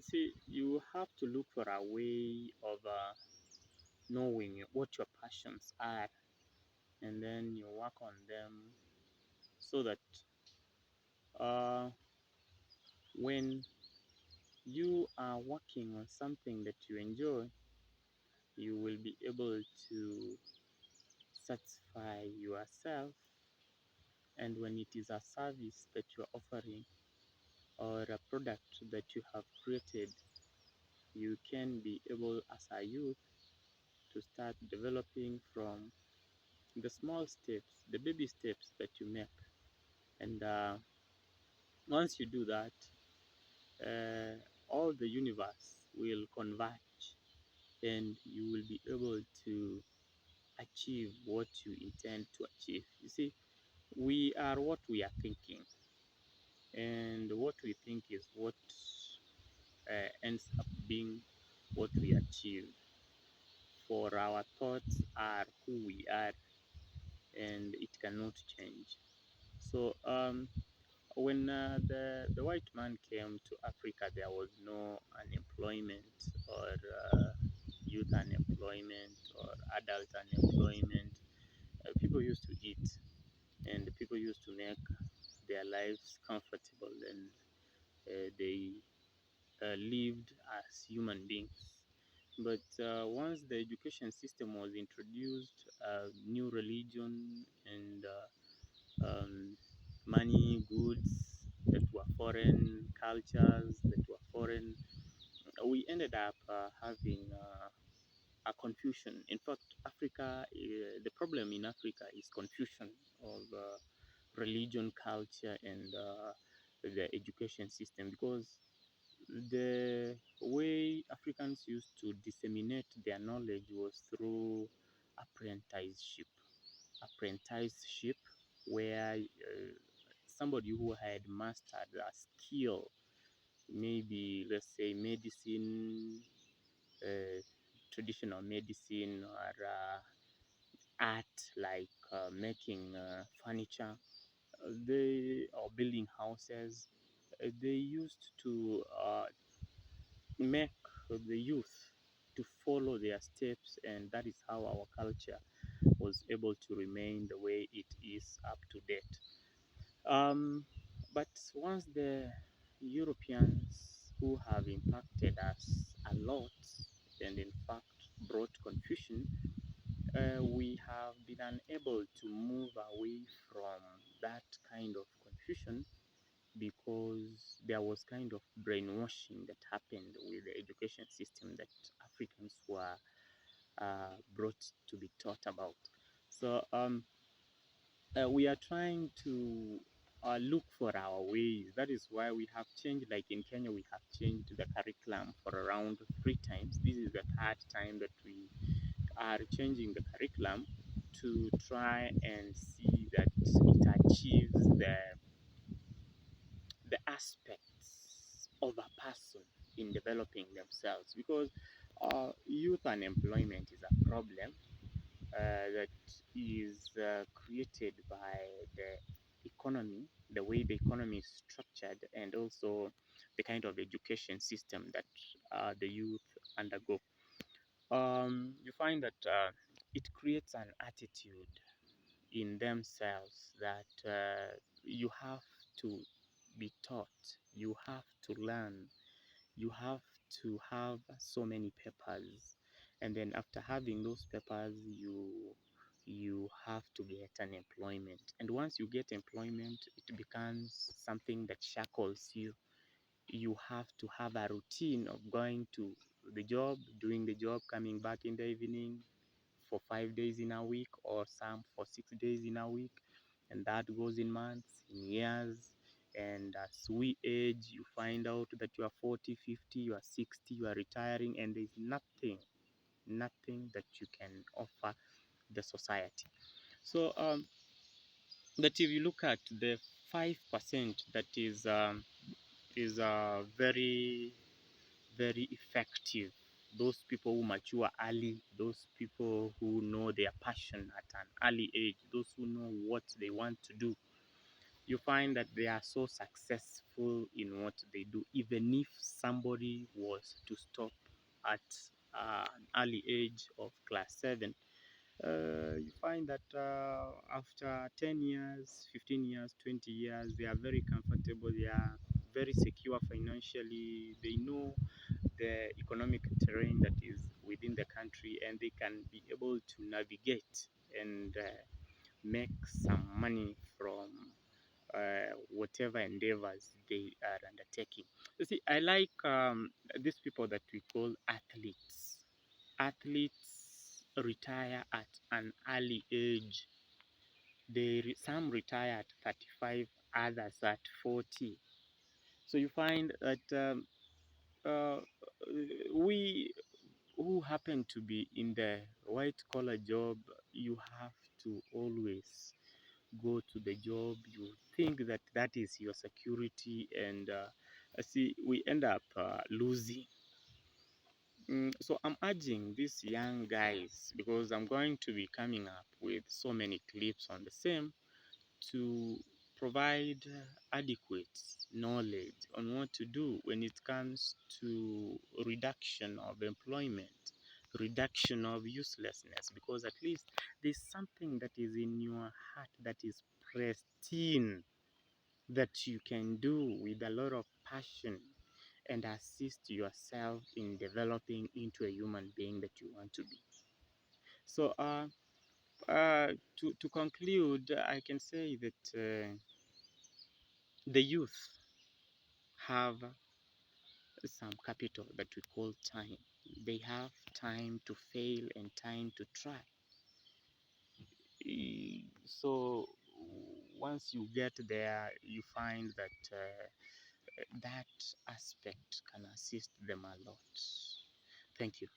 see, you have to look for a way of knowing what your passions are, and then you work on them so that uh, when you are working on something that you enjoy, you will be able to satisfy yourself. And when it is a service that you are offering or a product that you have created, you can be able as a youth to start developing from the small steps, the baby steps that you make. And once you do that, uh, all the universe will converge and you will be able to achieve what you intend to achieve. You see, we are what we are thinking, and what we think is what ends up being what we achieve. For our thoughts are who we are, and it cannot change. So, when the white man came to Africa, there was no unemployment or youth unemployment or adult unemployment. People used to eat, and people used to make their lives comfortable, and they lived as human beings. But once the education system was introduced, new religion and money, goods that were foreign, cultures that were foreign, we ended up having a confusion. In fact, Africa, the problem in Africa is confusion of religion, culture, and the education system, because the way Africans used to disseminate their knowledge was through apprenticeship. Apprenticeship, where somebody who had mastered a skill, maybe let's say medicine, uh, traditional medicine, or art like making furniture, they or building houses. They used to make the youth to follow their steps, and that is how our culture was able to remain the way it is up to date. But once the Europeans, who have impacted us a lot and in fact brought confusion, we have been unable to move away from that kind of confusion, because there was kind of brainwashing that happened with the education system that Africans were brought to be taught about. So we are trying to look for our ways. That is why we have changed, like in Kenya, we have changed the curriculum for around 3 times. This is the third time that we are changing the curriculum to try and see that it achieves the aspects of a person in developing themselves, because youth unemployment is a problem that is created by the economy, the way the economy is structured, and also the kind of education system that the youth undergo. You find that it creates an attitude in themselves that you have to be taught, you have to learn, you have to have so many papers, and then after having those papers, you have to get an employment, and once you get employment, it becomes something that shackles you. You have to have a routine of going to the job, doing the job, coming back in the evening for 5 days in a week, or some for 6 days in a week, and that goes in months, in years. And as we age, you find out that you are 40, 50, you are 60, you are retiring, and there's nothing that you can offer the society. So that if you look at the 5% that is very very effective, those people who mature early, those people who know their passion at an early age, those who know what they want to do, you find that they are so successful in what they do. Even if somebody was to stop at an early age of class 7, you find that after 10 years, 15 years, 20 years, they are very comfortable, they are very secure financially, they know the economic terrain that is within the country, and they can be able to navigate and make some money from whatever endeavors they are undertaking. You see, I like these people that we call athletes. Athletes retire at an early age. Some retire at 35, others at 40. So you find that uh, we who happen to be in the white collar job, you have to always go to the job. You think that that is your security, and see, we end up losing. So I'm urging these young guys, because I'm going to be coming up with so many clips on the same, to provide adequate knowledge on what to do when it comes to reduction of employment, reduction of uselessness, because at least there's something that is in your heart that is pristine, that you can do with a lot of passion and assist yourself in developing into a human being that you want to be. So, to conclude, I can say that the youth have some capital that we call time. They have time to fail and time to try. So once you get there, you find that that aspect can assist them a lot. Thank you.